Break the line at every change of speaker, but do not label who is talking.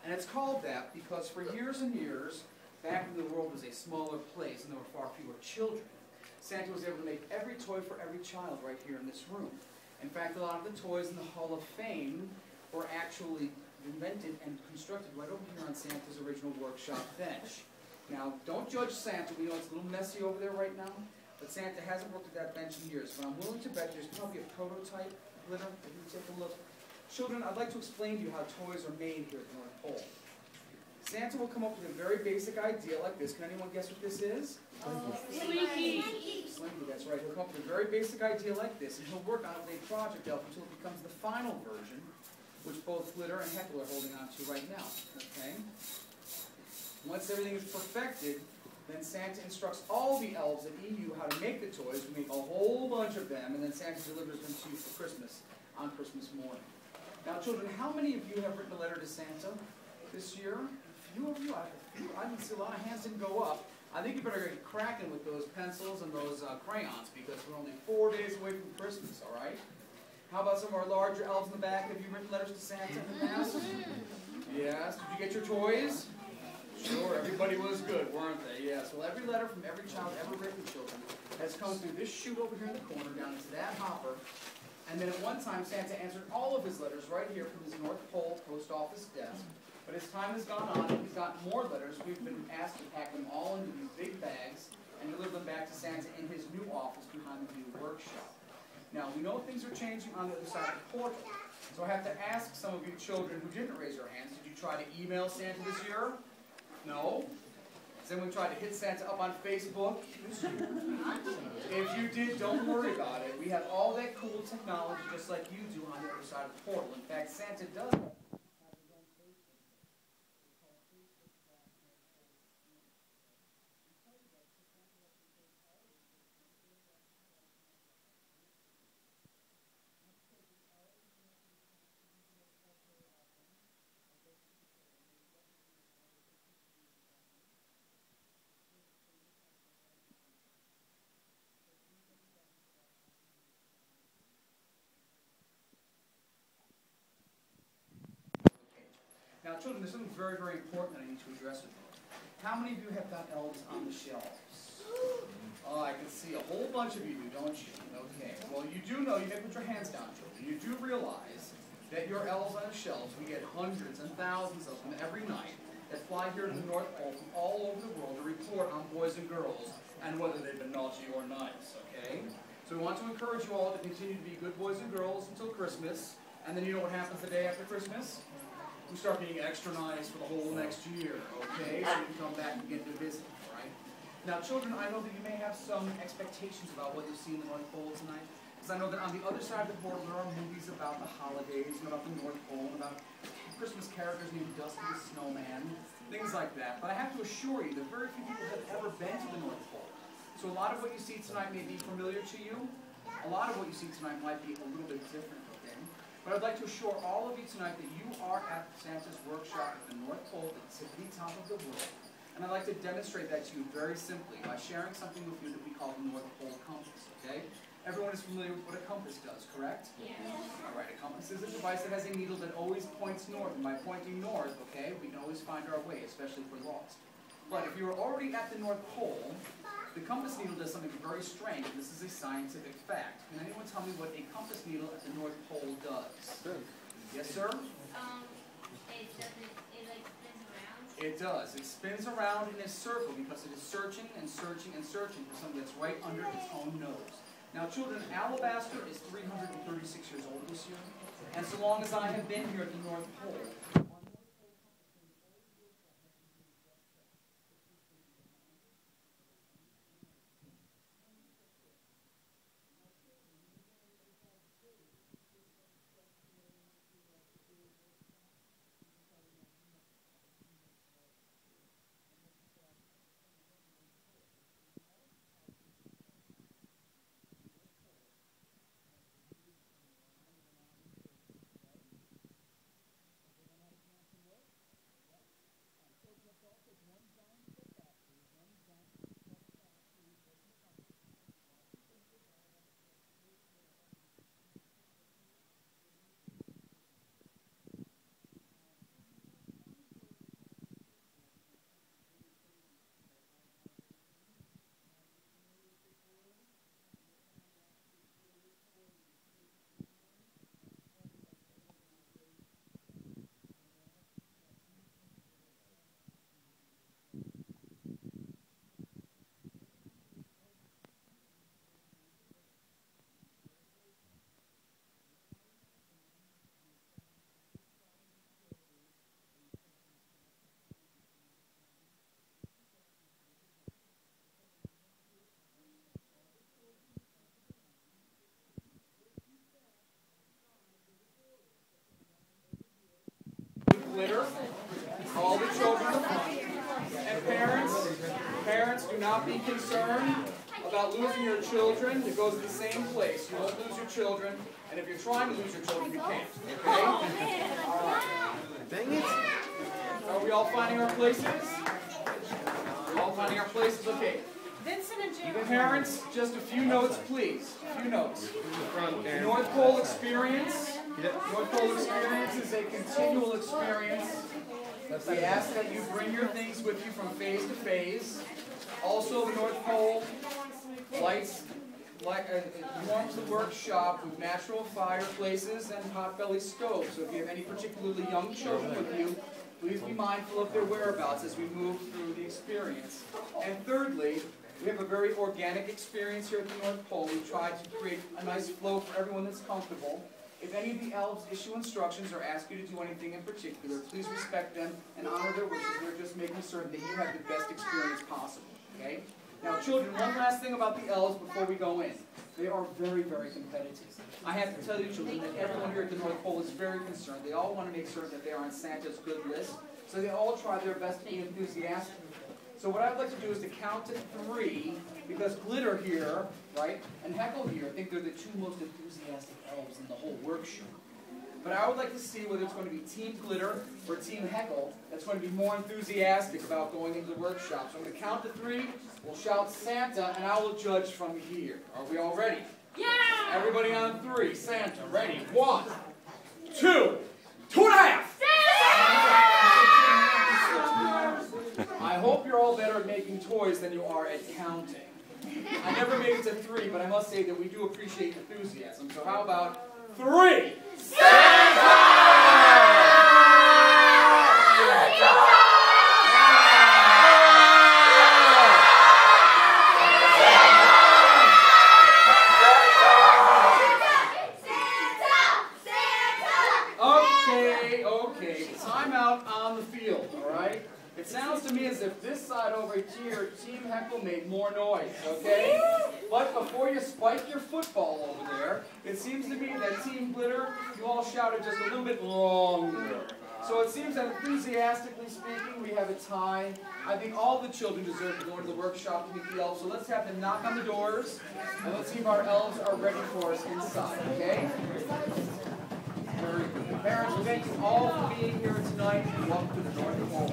And it's called that because for years and years, back when the world was a smaller place and there were far fewer children, Santa was able to make every toy for every child right here in this room. In fact, a lot of the toys in the Hall of Fame were actually invented and constructed right over here on Santa's original workshop bench. Now, don't judge Santa. We know it's a little messy over there right now, but Santa hasn't worked at that bench in years. But I'm willing to bet there's probably a prototype glitter. If you take a look. Children, I'd like to explain to you how toys are made here at the North Pole. Santa will come up with a very basic idea like this. Can anyone guess what this is?
Slinky.
Slinky, that's right. He'll come up with a very basic idea like this, and he'll work on it with a project elf until it becomes the final version, which both Glitter and Heckle are holding on to right now. Okay? Once everything is perfected, then Santa instructs all the elves at EU how to make the toys. We make a whole bunch of them, and then Santa delivers them to you for Christmas on Christmas morning. Now, children, how many of you have written a letter to Santa this year? A few of you. I didn't see a lot of hands didn't go up. I think you better get cracking with those pencils and those crayons because we're only 4 days away from Christmas, all right? How about some of our larger elves in the back? Have you written letters to Santa in the past? Yes. Did you get your toys? Sure. Everybody was good, weren't they? Yes. Well, every letter from every child ever written, children, has come through this chute over here in the corner, down into that hopper. And then at one time, Santa answered all of his letters right here from his North Pole post office desk. But as time has gone on and he's gotten more letters, we've been asked to pack them all into these big bags and deliver them back to Santa in his new office behind the new workshop. Now, we know things are changing on the other side of the portal. So I have to ask some of you children who didn't raise your hands, did you try to email Santa this year? No? Has anyone tried to hit Santa up on Facebook this year? If you did, don't worry about it. We have all that cool technology just like you do on the other side of the portal. In fact, Santa does have his own Facebook. It's called Facebook Now, children, there's something very, very important that I need to address with you. How many of you have got elves on the shelves? Oh, I can see a whole bunch of you do, don't you? Okay. Well, you do know, you can put your hands down, children. You do realize that your elves on the shelves, we get hundreds and thousands of them every night that fly here to the North Pole from all over the world to report on boys and girls and whether they've been naughty or nice, okay? So we want to encourage you all to continue to be good boys and girls until Christmas. And then you know what happens the day after Christmas? We start being extra nice for the whole next year, okay? So you can come back and get to visit, all right? Now, children, I know that you may have some expectations about what you'll see in the North Pole tonight, because I know that on the other side of the portal there are movies about the holidays, and about the North Pole, and about Christmas characters named Dusty the Snowman, things like that. But I have to assure you that very few people have ever been to the North Pole. So a lot of what you see tonight may be familiar to you. A lot of what you see tonight might be a little bit different, okay? But I'd like to assure all of you tonight that you are at Santa's workshop at the North Pole, the tippity top of the world. And I'd like to demonstrate that to you very simply by sharing something with you that we call the North Pole compass, okay? Everyone is familiar with what a compass does, correct? Yes. All right, a compass is a device that has a needle that always points north. And by pointing north, okay, we can always find our way, especially if we're lost. But if you're already at the North Pole, the compass needle does something very strange, and this is a scientific fact. Can anyone tell me what a compass needle at the North Pole does? Sure. Yes, sir?
It like spins around?
It does. It spins around in a circle because it is searching and searching and searching for something that's right under its own nose. Now, children, Alibaster is 336 years old this year, and so long as I have been here at the North Pole, All the children in the front. And parents, do not be concerned about losing your children. It goes to the same place. You won't lose your children. And if you're trying to lose your children, you can't. Okay? All right.
Dang it.
Are we all finding our places? We're all finding our places? Okay.
Vincent and Jerry.
Parents, just a few notes, please. A few notes. The North Pole experience. North Pole experience is a continual experience. We ask that you bring your things with you from phase to phase. Also, the North Pole lights warms the workshop with natural fireplaces and potbelly stoves. So if you have any particularly young children with you, please be mindful of their whereabouts as we move through the experience. And thirdly, we have a very organic experience here at the North Pole. We've tried to create a nice flow for everyone that's comfortable. If any of the elves issue instructions or ask you to do anything in particular, please respect them and honor their wishes. We're just making certain that you have the best experience possible. Okay? Now, children, one last thing about the elves before we go in. They are very, very competitive. I have to tell you, children, that everyone here at the North Pole is very concerned. They all want to make certain that they are on Santa's good list. So they all try their best to be enthusiastic. So what I'd like to do is to count to 3, because Glitter here, right, and Heckle here, I think they're the 2 most enthusiastic elves in the whole workshop. But I would like to see whether it's going to be Team Glitter or Team Heckle that's going to be more enthusiastic about going into the workshop. So I'm going to count to 3, we'll shout Santa, and I will judge from here. Are we all ready?
Yeah!
Everybody on 3. Santa, ready? 1, 2, 2.5! I hope you're all better at making toys than you are at counting. I never made it to 3, but I must say that we do appreciate enthusiasm. So how about 3? Santa! Okay. Time out on the field, all right? It sounds to me as if this side over here, Team Heckle made more noise, okay? But before you spike your football over there, it seems to me that Team Glitter, you all shouted just a little bit longer. So it seems that enthusiastically speaking, we have a tie. I think all the children deserve to go into the workshop to meet the elves, so let's have them knock on the doors, and let's see if our elves are ready for us inside, okay? Very good. Parents, thank you all for being here tonight, and welcome to the North Pole.